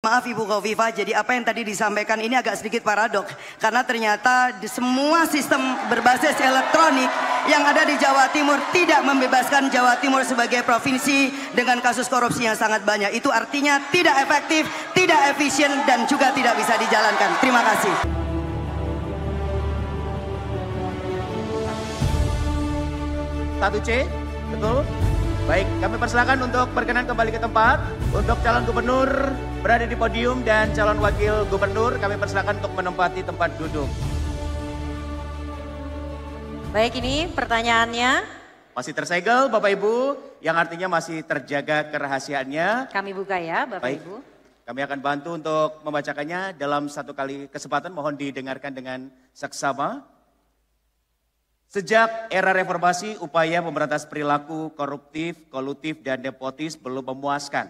Maaf Ibu Khofifah, jadi apa yang tadi disampaikan ini agak sedikit paradok. Karena ternyata di semua sistem berbasis elektronik yang ada di Jawa Timur tidak membebaskan Jawa Timur sebagai provinsi dengan kasus korupsi yang sangat banyak. Itu artinya tidak efektif, tidak efisien, dan juga tidak bisa dijalankan. Terima kasih. Satu C, betul? Baik, kami persilakan untuk berkenan kembali ke tempat. Untuk calon gubernur berada di podium dan calon wakil gubernur kami persilakan untuk menempati tempat duduk. Baik, ini pertanyaannya. Masih tersegel Bapak Ibu, yang artinya masih terjaga kerahasiaannya. Kami buka ya Bapak Baik. Ibu. Kami akan bantu untuk membacakannya dalam satu kali kesempatan. Mohon didengarkan dengan seksama. Sejak era reformasi, upaya memberantas perilaku koruptif, kolutif, dan nepotis belum memuaskan.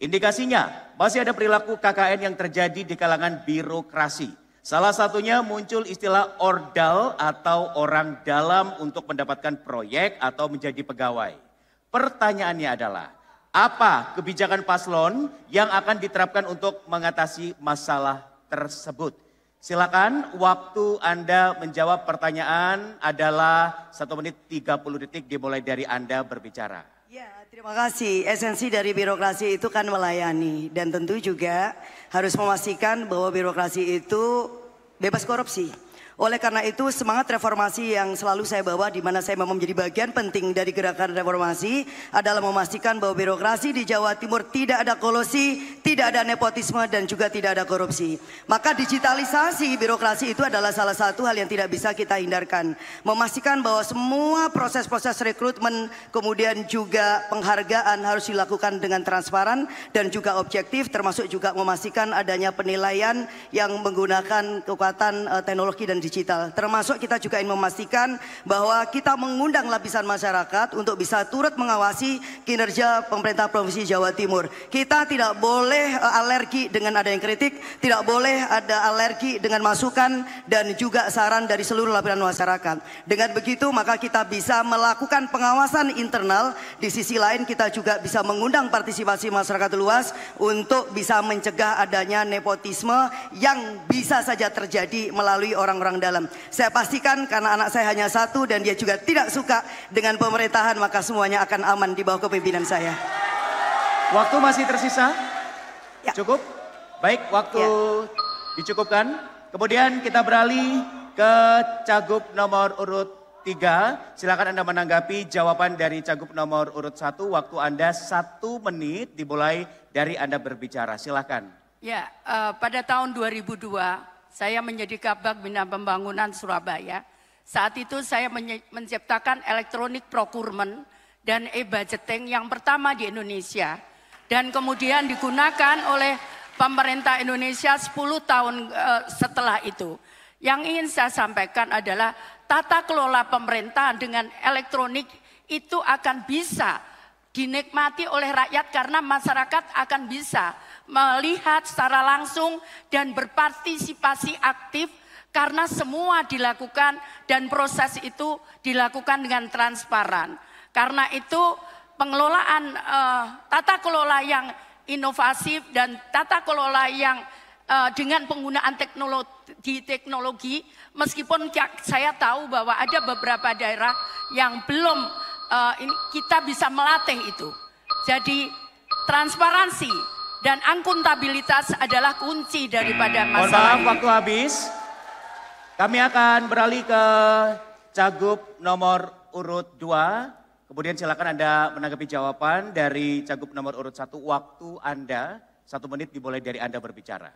Indikasinya, masih ada perilaku KKN yang terjadi di kalangan birokrasi. Salah satunya muncul istilah ordal atau orang dalam untuk mendapatkan proyek atau menjadi pegawai. Pertanyaannya adalah, apa kebijakan paslon yang akan diterapkan untuk mengatasi masalah tersebut? Silakan, waktu Anda menjawab pertanyaan adalah 1 menit 30 detik dimulai dari Anda berbicara. Ya, terima kasih. Esensi dari birokrasi itu kan melayani. Dan tentu juga harus memastikan bahwa birokrasi itu bebas korupsi. Oleh karena itu semangat reformasi yang selalu saya bawa, di mana saya memang menjadi bagian penting dari gerakan reformasi, adalah memastikan bahwa birokrasi di Jawa Timur tidak ada kolusi, tidak ada nepotisme, dan juga tidak ada korupsi. Maka digitalisasi birokrasi itu adalah salah satu hal yang tidak bisa kita hindarkan. Memastikan bahwa semua proses-proses rekrutmen, kemudian juga penghargaan harus dilakukan dengan transparan dan juga objektif, termasuk juga memastikan adanya penilaian yang menggunakan kekuatan teknologi dan digital. Termasuk kita juga ingin memastikan bahwa kita mengundang lapisan masyarakat untuk bisa turut mengawasi kinerja pemerintah Provinsi Jawa Timur. Kita tidak boleh alergi dengan ada yang kritik, tidak boleh ada alergi dengan masukan dan juga saran dari seluruh lapisan masyarakat. Dengan begitu maka kita bisa melakukan pengawasan internal, di sisi lain kita juga bisa mengundang partisipasi masyarakat luas untuk bisa mencegah adanya nepotisme yang bisa saja terjadi melalui orang-orang dalam. Saya pastikan karena anak saya hanya satu dan dia juga tidak suka dengan pemerintahan, maka semuanya akan aman di bawah kepemimpinan saya. Waktu masih tersisa? Ya. Cukup? Baik, waktu dicukupkan. Kemudian kita beralih ke Cagup nomor urut 3. Silakan Anda menanggapi jawaban dari Cagup nomor urut 1. Waktu Anda 1 menit dimulai dari Anda berbicara. Silakan. Ya, pada tahun 2002 saya menjadi Kabag Bina Pembangunan Surabaya. Saat itu saya menciptakan elektronik procurement dan e-budgeting yang pertama di Indonesia. Dan kemudian digunakan oleh pemerintah Indonesia 10 tahun setelah itu. Yang ingin saya sampaikan adalah tata kelola pemerintahan dengan elektronik itu akan bisa dinikmati oleh rakyat karena masyarakat akan bisa melihat secara langsung dan berpartisipasi aktif karena semua dilakukan dan proses itu dilakukan dengan transparan. Karena itu pengelolaan tata kelola yang inovatif dan tata kelola yang dengan penggunaan teknologi meskipun saya tahu bahwa ada beberapa daerah yang belum kita bisa melatih itu. Jadi transparansi dan akuntabilitas adalah kunci daripada masalah. Mohon maaf, waktu habis. Kami akan beralih ke Cagup nomor urut 2. Kemudian silakan Anda menanggapi jawaban dari Cagup nomor urut 1. Waktu Anda 1 menit dimulai dari Anda berbicara.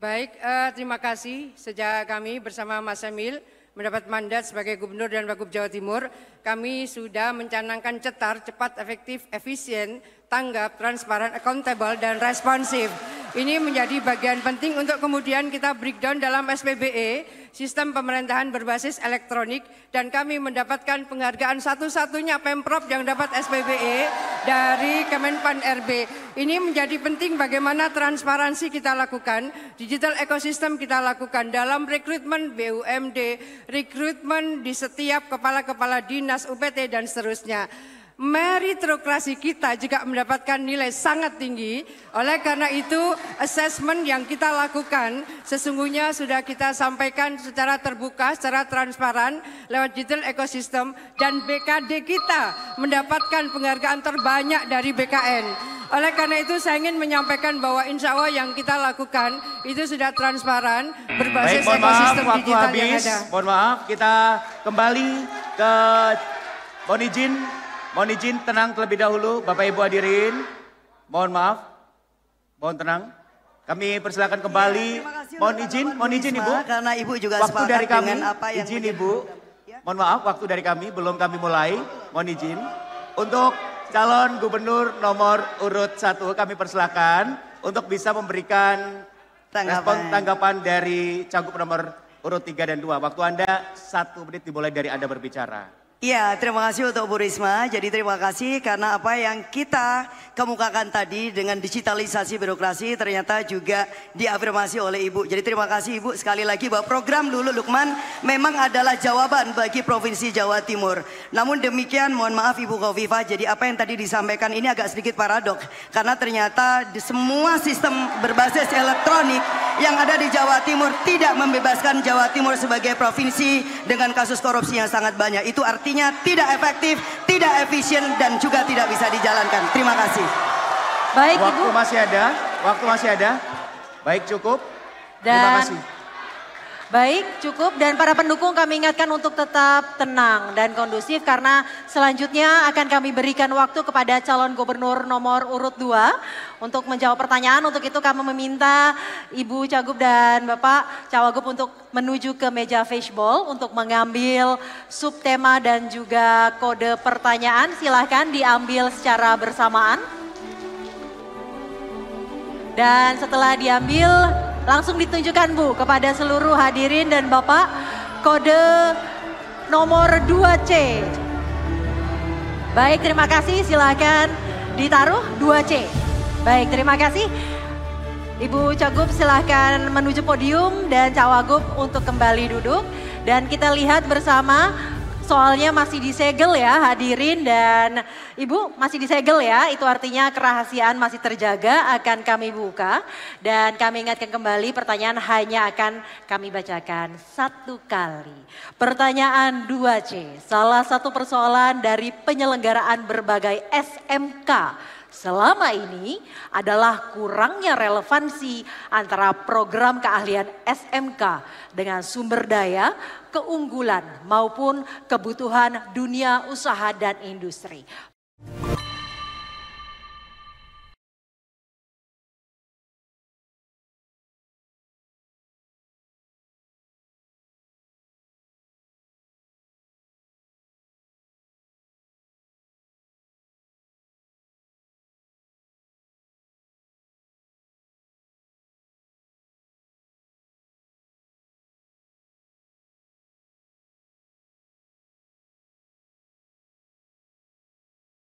Baik, terima kasih. Sejak kami bersama Mas Emil mendapat mandat sebagai Gubernur dan Wagub Jawa Timur, kami sudah mencanangkan cetar, cepat, efektif, efisien, tanggap, transparan, accountable, dan responsif. Ini menjadi bagian penting untuk kemudian kita breakdown dalam SPBE, sistem pemerintahan berbasis elektronik, dan kami mendapatkan penghargaan satu-satunya Pemprov yang dapat SPBE dari Kemenpan RB. Ini menjadi penting bagaimana transparansi kita lakukan, digital ekosistem kita lakukan dalam rekrutmen BUMD, rekrutmen di setiap kepala-kepala dinas UPT dan seterusnya. meritokrasi kita juga mendapatkan nilai sangat tinggi. Oleh karena itu, assessment yang kita lakukan sesungguhnya sudah kita sampaikan secara terbuka, secara transparan lewat digital ecosystem, dan BKD kita mendapatkan penghargaan terbanyak dari BKN. Oleh karena itu saya ingin menyampaikan bahwa insya Allah yang kita lakukan itu sudah transparan berbasis ekosistem digital yang ada. Mohon maaf, kita kembali ke Mohon izin tenang terlebih dahulu, Bapak Ibu hadirin. Mohon maaf, mohon tenang. Kami persilakan kembali. Mohon izin Ibu. Karena Ibu juga waktu dari kami, dengan apa yang izin Ibu. Mohon maaf, waktu dari kami belum kami mulai. Mohon izin. Untuk calon gubernur nomor urut 1 kami persilakan untuk bisa memberikan tanggapan dari cagup nomor urut 3 dan 2. Waktu Anda 1 menit dimulai dari Anda berbicara. Iya, terima kasih untuk Bu Risma. Jadi terima kasih karena apa yang kita kemukakan tadi dengan digitalisasi birokrasi ternyata juga diafirmasi oleh Ibu. Jadi terima kasih Ibu sekali lagi bahwa program Lulu Lukman memang adalah jawaban bagi Provinsi Jawa Timur. Namun demikian mohon maaf Ibu Khofifah, jadi apa yang tadi disampaikan ini agak sedikit paradok. Karena ternyata di semua sistem berbasis elektronik yang ada di Jawa Timur tidak membebaskan Jawa Timur sebagai provinsi dengan kasus korupsi yang sangat banyak. Itu artinya tidak efektif, tidak efisien, dan juga tidak bisa dijalankan. Terima kasih. Baik Waktu Ibu. Waktu masih ada. Baik, cukup. Terima kasih. Baik, cukup, dan para pendukung kami ingatkan untuk tetap tenang dan kondusif karena selanjutnya akan kami berikan waktu kepada calon gubernur nomor urut 2 untuk menjawab pertanyaan. Untuk itu kami meminta Ibu Cagup dan Bapak Cawagup untuk menuju ke meja fishbowl untuk mengambil subtema dan juga kode pertanyaan. Silahkan diambil secara bersamaan. Dan setelah diambil, langsung ditunjukkan Bu kepada seluruh hadirin dan Bapak kode nomor 2C. Baik, terima kasih, silahkan ditaruh 2C. Baik, terima kasih. Ibu Cagup silahkan menuju podium dan Cawagup untuk kembali duduk. Dan kita lihat bersama, soalnya masih disegel ya hadirin dan Ibu masih disegel ya, itu artinya kerahasiaan masih terjaga, akan kami buka. Dan kami ingatkan kembali pertanyaan hanya akan kami bacakan 1 kali. Pertanyaan 2C, salah satu persoalan dari penyelenggaraan berbagai SMK selama ini adalah kurangnya relevansi antara program keahlian SMK dengan sumber daya, keunggulan maupun kebutuhan dunia usaha dan industri.